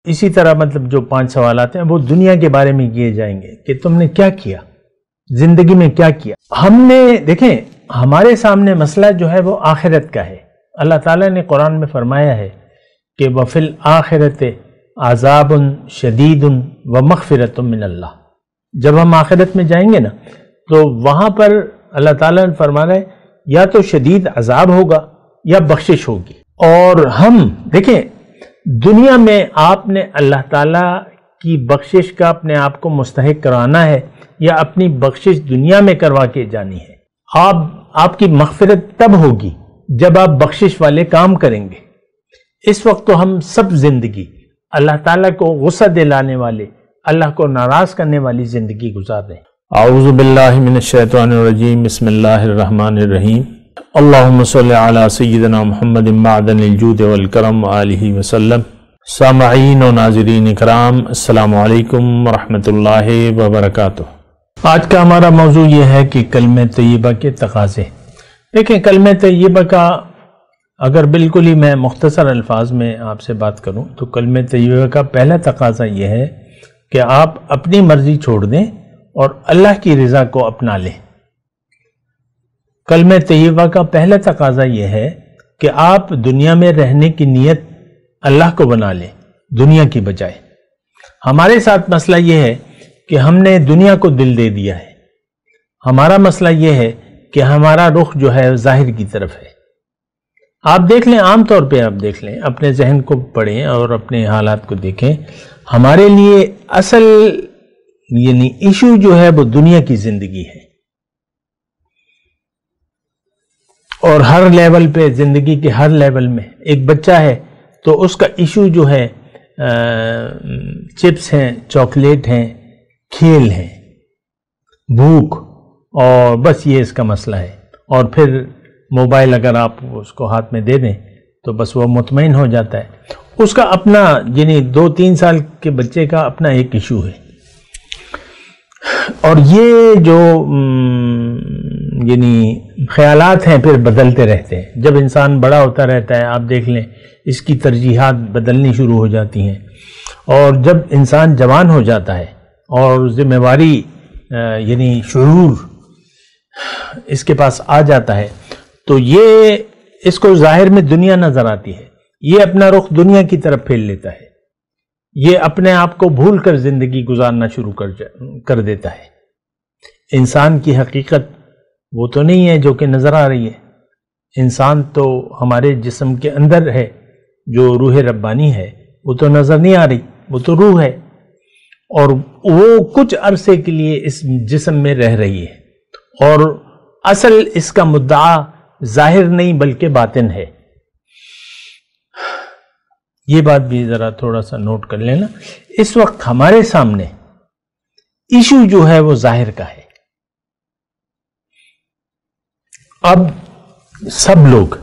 اسی طرح مطلب جو 5 سوالات ہیں وہ دنیا کے بارے میں کیے جائیں گے کہ تم نے کیا کیا زندگی میں، کیا کیا. ہم نے دیکھیں ہمارے سامنے مسئلہ جو ہے وہ آخرت کا ہے. اللہ تعالیٰ نے قرآن میں فرمایا ہے کہ وَفِي الْآخِرَةِ عَذَابٌ شَدِيدٌ وَمَغْفِرَةٌ مِّنَ اللَّهِ. جب ہم آخرت میں جائیں گے نا تو وہاں پر اللہ تعالیٰ نے فرمایا ہے یا تو شدید عذاب ہوگا یا بخشش ہوگی. اور ہم دیکھیں دنیا میں آپ نے اللہ تعالیٰ کی بخشش کا اپنے آپ کو مستحق کرانا ہے یا اپنی بخشش دنیا میں کروا کے جانی ہے. آپ کی مغفرت تب ہوگی جب آپ بخشش والے کام کریں گے. اس وقت تو ہم سب زندگی اللہ تعالیٰ کو غصہ دلانے والے، اللہ کو ناراض کرنے والی زندگی گزار رہے ہیں. اعوذ باللہ من الشیطان الرجیم، بسم اللہ الرحمن الرحیم. اللہم صلی علی سیدنا محمد معدن الجود والکرم آلہ وسلم. سامعین و ناظرین کرام، السلام علیکم ورحمۃ اللہ وبرکاتہ. آج کا ہمارا موضوع یہ ہے کہ کلمہ طیبہ کے تقاضے. دیکھیں کلمہ طیبہ کا اگر بالکل ہی میں مختصر الفاظ میں آپ سے بات کروں تو کلمہ طیبہ کا پہلا تقاضا یہ ہے کہ آپ اپنی مرضی چھوڑ دیں اور اللہ کی رضا کو اپنا لیں. کلمہ طیبہ کا پہلا تقاضا یہ ہے کہ آپ دنیا میں رہنے کی نیت اللہ کو بنا لیں دنیا کی بجائے. ہمارے ساتھ مسئلہ یہ ہے کہ ہم نے دنیا کو دل دے دیا ہے. ہمارا مسئلہ یہ ہے کہ ہمارا رخ جو ہے ظاہر کی طرف ہے. آپ دیکھ لیں، عام طور پہ آپ دیکھ لیں، اپنے ذہن کو پڑھیں اور اپنے حالات کو دیکھیں. ہمارے لیے اصل یعنی ایشو جو ہے وہ دنیا کی زندگی ہے. اور ہر لیول پہ، زندگی کے ہر لیول میں ایک بچہ ہے تو اس کا ایشو جو ہے چپس ہیں، چاکلیٹ ہیں، کھیل ہیں، بھوک، اور بس یہ اس کا مسئلہ ہے. اور پھر موبائل اگر آپ اس کو ہاتھ میں دے دیں تو بس وہ مطمئن ہو جاتا ہے. اس کا اپنا یعنی 2-3 سال کے بچے کا اپنا ایک ایشو ہے. اور یہ جو یعنی خیالات ہیں پھر بدلتے رہتے ہیں. جب انسان بڑا ہوتا رہتا ہے آپ دیکھ لیں اس کی ترجیحات بدلنی شروع ہو جاتی ہیں. اور جب انسان جوان ہو جاتا ہے اور ذمہ داری یعنی شعور اس کے پاس آ جاتا ہے تو یہ اس کو ظاہر میں دنیا نظر آتی ہے. یہ اپنا رخ دنیا کی طرف پھیر لیتا ہے. یہ اپنے آپ کو بھول کر زندگی گزارنا شروع کر دیتا ہے. انسان کی حقیقت وہ تو نہیں ہے جو کہ نظر آ رہی ہے. انسان تو ہمارے جسم کے اندر ہے، جو روح ربانی ہے وہ تو نظر نہیں آ رہی، وہ تو روح ہے. اور وہ کچھ عرصے کے لیے اس جسم میں رہ رہی ہے. اور اصل اس کا مدعا ظاہر نہیں بلکہ باطن ہے. یہ بات بھی ذرا تھوڑا سا نوٹ کر لینا. اس وقت ہمارے سامنے ایشو جو ہے وہ ظاہر کا ہے. اب سب لوگ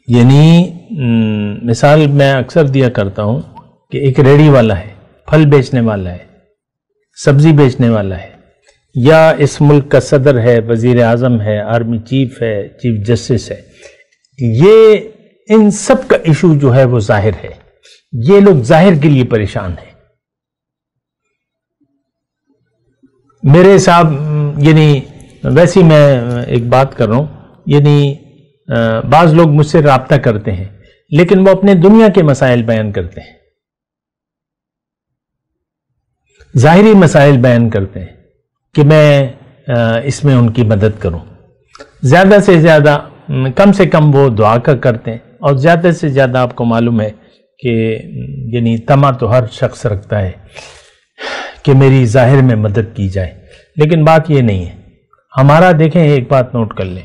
یعنی مثال میں اکثر دیا کرتا ہوں کہ ایک ریڑھی والا ہے، پھل بیچنے والا ہے، سبزی بیچنے والا ہے، یا اس ملک کا صدر ہے، وزیر اعظم ہے، آرمی چیف ہے، چیف جسٹس ہے. یہ ان سب کا ایشو جو ہے وہ ظاہر ہے. یہ لوگ ظاہر کے لیے پریشان ہیں. میرے صاحب یعنی ویسے میں ایک بات کر رہا ہوں، یعنی بعض لوگ مجھ سے رابطہ کرتے ہیں لیکن وہ اپنے دنیا کے مسائل بیان کرتے ہیں، ظاہری مسائل بیان کرتے ہیں کہ میں اس میں ان کی مدد کروں. زیادہ سے زیادہ کم سے کم وہ دعا کا کرتے ہیں، اور زیادہ سے زیادہ آپ کو معلوم ہے کہ یعنی طمع تو ہر شخص رکھتا ہے کہ میری ظاہر میں مدد کی جائے. لیکن بات یہ نہیں ہے. ہمارا دیکھیں ایک بات نوٹ کر لیں،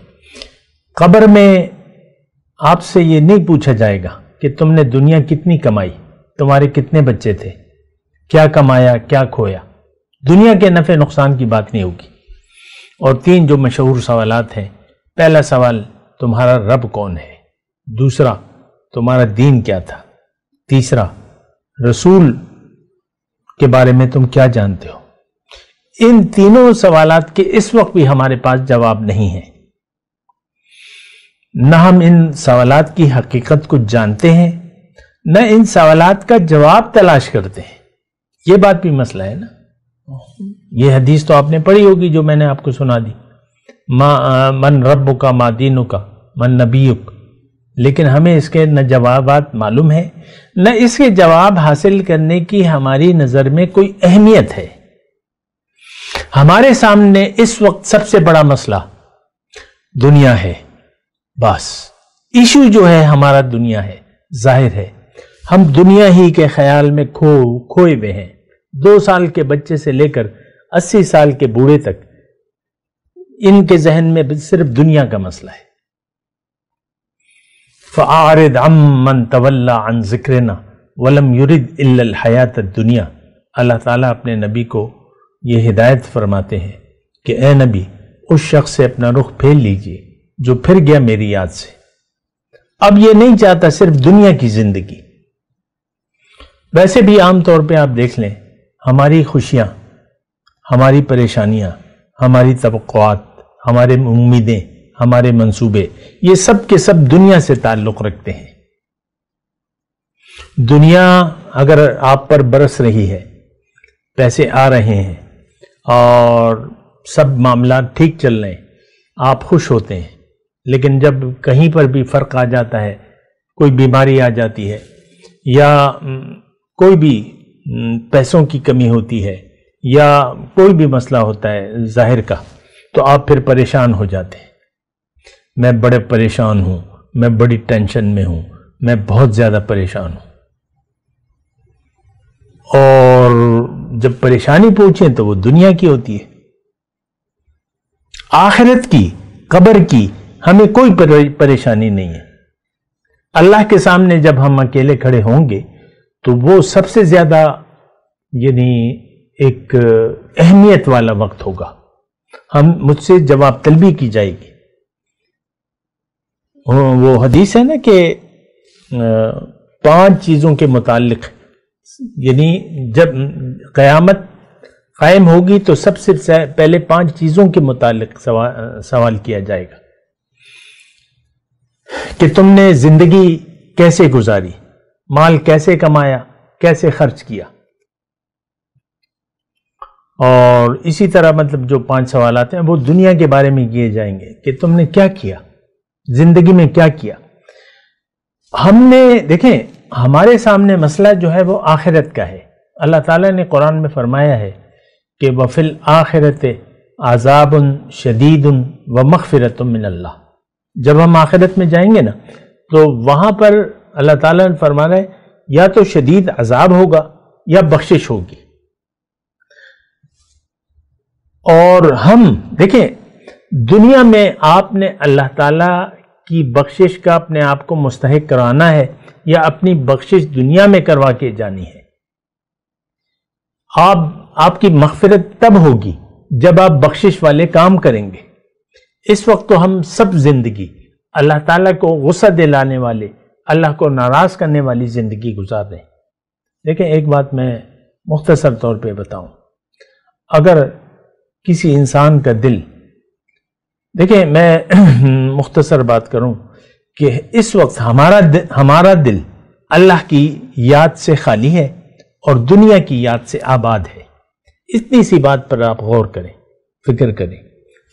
قبر میں آپ سے یہ نہیں پوچھا جائے گا کہ تم نے دنیا کتنی کمائی، تمہارے کتنے بچے تھے، کیا کمایا، کیا کھویا. دنیا کے نفع نقصان کی بات نہیں ہوگی. اور 3 جو مشہور سوالات ہیں، پہلا سوال تمہارا رب کون ہے، دوسرا تمہارا دین کیا تھا، تیسرا رسول کے بارے میں تم کیا جانتے ہو. ان تینوں سوالات کے اس وقت بھی ہمارے پاس جواب نہیں ہے. نہ ہم ان سوالات کی حقیقت کو جانتے ہیں، نہ ان سوالات کا جواب تلاش کرتے ہیں. یہ بات بھی مسئلہ ہے نا. یہ حدیث تو آپ نے پڑھی ہوگی جو میں نے آپ کو سنا دی, من ربک ما دینک من نبیک. لیکن ہمیں اس کے نہ جوابات معلوم ہیں, نہ اس کے جواب حاصل کرنے کی ہماری نظر میں کوئی اہمیت ہے. ہمارے سامنے اس وقت سب سے بڑا مسئلہ دنیا ہے. بس ایشو جو ہے ہمارا دنیا ہے, ظاہر ہے. ہم دنیا ہی کے خیال میں کھوئے ہوئے ہیں. 2 سال کے بچے سے لے کر 80 سال کے بوڑھے تک ان کے ذہن میں صرف دنیا کا مسئلہ ہے. فَأَعْرِضْ عَمَّنْ تَوَلَّى عَنْ ذِكْرِنَا وَلَمْ يُرِدْ إِلَّا الْحَيَاةَ الدُّنْيَا. اللہ تعالیٰ اپنے نبی کو یہ ہدایت فرماتے ہیں کہ اے نبی, اس شخص سے اپنا رخ پھیر لیجئے جو پھر گیا میری یاد سے. اب یہ نہیں چاہتا صرف دنیا کی زندگی. ویسے بھی عام طور پہ آپ دیکھ لیں, ہماری خوشیاں, ہماری پریشانیاں, ہماری توقعات, ہمارے امیدیں, ہمارے منصوبے, یہ سب کے سب دنیا سے تعلق رکھتے ہیں. دنیا اگر آپ پر برس رہی ہے, پیسے آ رہے ہیں اور سب معاملات ٹھیک چل رہے ہیں, آپ خوش ہوتے ہیں. لیکن جب کہیں پر بھی فرق آ جاتا ہے, کوئی بیماری آ جاتی ہے یا کوئی بھی پیسوں کی کمی ہوتی ہے یا کوئی بھی مسئلہ ہوتا ہے ظاہر کا, تو آپ پھر پریشان ہو جاتے ہیں. میں بڑے پریشان ہوں, میں بڑی ٹینشن میں ہوں, میں بہت زیادہ پریشان ہوں. اور جب پریشانی پوچھیں تو وہ دنیا کی ہوتی ہے. آخرت کی, قبر کی ہمیں کوئی پریشانی نہیں ہے. اللہ کے سامنے جب ہم اکیلے کھڑے ہوں گے تو وہ سب سے زیادہ یعنی ایک اہمیت والا وقت ہوگا. مجھ سے جواب طلبی کی جائے گی. وہ حدیث ہے نا کہ 5 چیزوں کے متعلق, یعنی جب قیامت قائم ہوگی تو سب سے پہلے 5 چیزوں کے متعلق سوال کیا جائے گا کہ تم نے زندگی کیسے گزاری, مال کیسے کمایا, کیسے خرچ کیا. اور اسی طرح مطلب جو 5 سوالات ہیں وہ دنیا کے بارے میں کیے جائیں گے کہ تم نے کیا کیا, زندگی میں کیا کیا. ہم نے دیکھیں ہمارے سامنے مسئلہ جو ہے وہ آخرت کا ہے. اللہ تعالیٰ نے قرآن میں فرمایا ہے کہ وَفِي الْآخِرَةِ عَذَابٌ شَدِيدٌ وَمَغْفِرَةٌ مِّنَ اللَّهِ. جب ہم آخرت میں جائیں گے نا تو وہاں پر اللہ تعالیٰ نے فرمایا ہے یا تو شدید عذاب ہوگا یا بخشش ہوگی. اور ہم دیکھیں دنیا میں آپ نے اللہ تعالیٰ کی بخشش کا اپنے آپ کو مستحق کرانا ہے یا اپنی بخشش دنیا میں کروا کے جانی ہے. آپ کی مغفرت تب ہوگی جب آپ بخشش والے کام کریں گے. اس وقت تو ہم سب زندگی اللہ تعالیٰ کو غصہ دلانے والے, اللہ کو ناراض کرنے والی زندگی گزار رہے ہیں. دیکھیں ایک بات میں مختصر طور پہ بتاؤں, اگر کسی انسان کا دل, دیکھیں میں مختصر بات کروں کہ اس وقت ہمارا دل اللہ کی یاد سے خالی ہے اور دنیا کی یاد سے آباد ہے. اتنی سی بات پر آپ غور کریں, فکر کریں,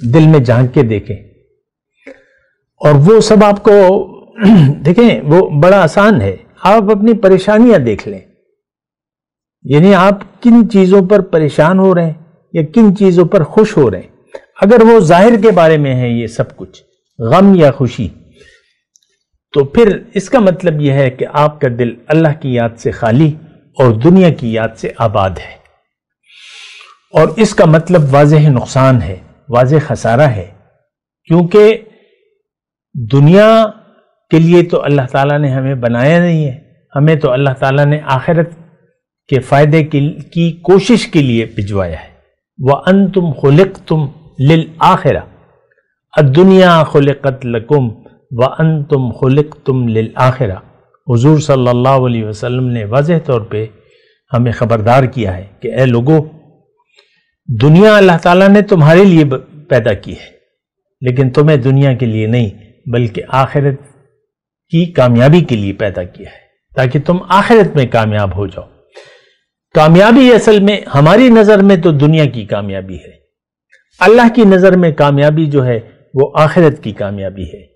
دل میں جھانک کے دیکھیں. اور وہ سب آپ کو دیکھیں وہ بڑا آسان ہے. آپ اپنی پریشانیاں دیکھ لیں, یعنی آپ کن چیزوں پر پریشان ہو رہے ہیں یا کن چیزوں پر خوش ہو رہے ہیں. اگر وہ ظاہر کے بارے میں ہے یہ سب کچھ, غم یا خوشی, تو پھر اس کا مطلب یہ ہے کہ آپ کا دل اللہ کی یاد سے خالی اور دنیا کی یاد سے آباد ہے. اور اس کا مطلب واضح نقصان ہے, واضح خسارہ ہے. کیونکہ دنیا کے لیے تو اللہ تعالیٰ نے ہمیں بنایا نہیں ہے, ہمیں تو اللہ تعالیٰ نے آخرت کے فائدے کی کوشش کے لیے بھجوایا ہے. وَأَنْتُمْ خُلِقْتُمْ لِلْآخِرَةِ الدُّنْيَا خُلِقَتْ لَكُمْ وَأَنْتُمْ خُلِقْتُمْ لِلْآخِرَةِ. حضور صلی اللہ علیہ وسلم نے واضح طور پہ ہمیں خبردار کیا ہے کہ اے لوگو, دنیا اللہ تعالیٰ نے تمہارے لیے پیدا کی ہے, لیکن تمہیں دنیا کے لیے نہیں بلکہ آخرت کی کامیابی کے لیے پیدا کیا ہے. تاکہ تم آخرت میں کامیاب ہو جاؤ۔ کامیابی اصل میں ہماری نظر میں تو دنیا کی کامیابی ہے، اللہ کی نظر میں کامیابی جو ہے وہ آخرت کی کامیابی ہے۔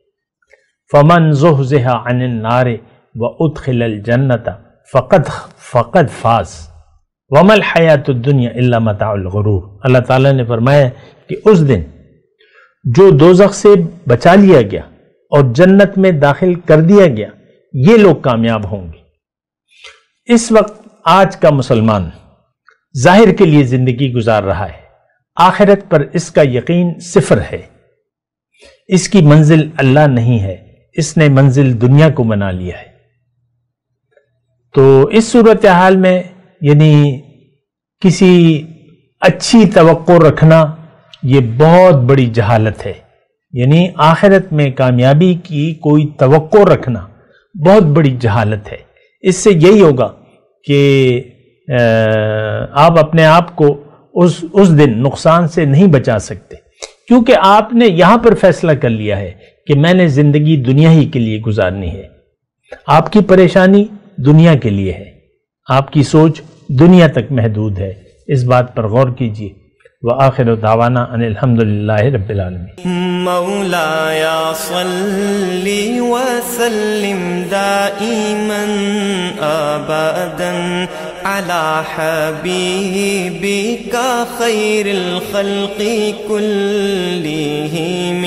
فمن زحزح عن النار وادخل الجنۃ فقد فاز وما الحیاۃ الدنیا الا متاع الغرور۔ اللہ تعالیٰ نے فرمایا کہ اس دن جو دوزخ سے بچا لیا گیا اور جنت میں داخل کر دیا گیا، یہ لوگ کامیاب ہوں گے۔ اس وقت آج کا مسلمان ظاہر کے لیے زندگی گزار رہا ہے، آخرت پر اس کا یقین صفر ہے، اس کی منزل اللہ نہیں ہے، اس نے منزل دنیا کو بنا لیا ہے۔ تو اس صورتحال میں یعنی کسی اچھی توقع رکھنا یہ بہت بڑی جہالت ہے، یعنی آخرت میں کامیابی کی کوئی توقع رکھنا بہت بڑی جہالت ہے۔ اس سے یہی ہوگا کہ آپ اپنے آپ کو اس دن نقصان سے نہیں بچا سکتے، کیونکہ آپ نے یہاں پر فیصلہ کر لیا ہے کہ میں نے زندگی دنیا ہی کے لیے گزارنی ہے۔ آپ کی پریشانی دنیا کے لیے ہے، آپ کی سوچ دنیا تک محدود ہے، اس بات پر غور کیجیے۔ وآخر دعوانا ان الحمدللہ رب العالمین۔ مولایا صلی وسلم دائما ابدا علی حبیبک خیر الخلق کلہم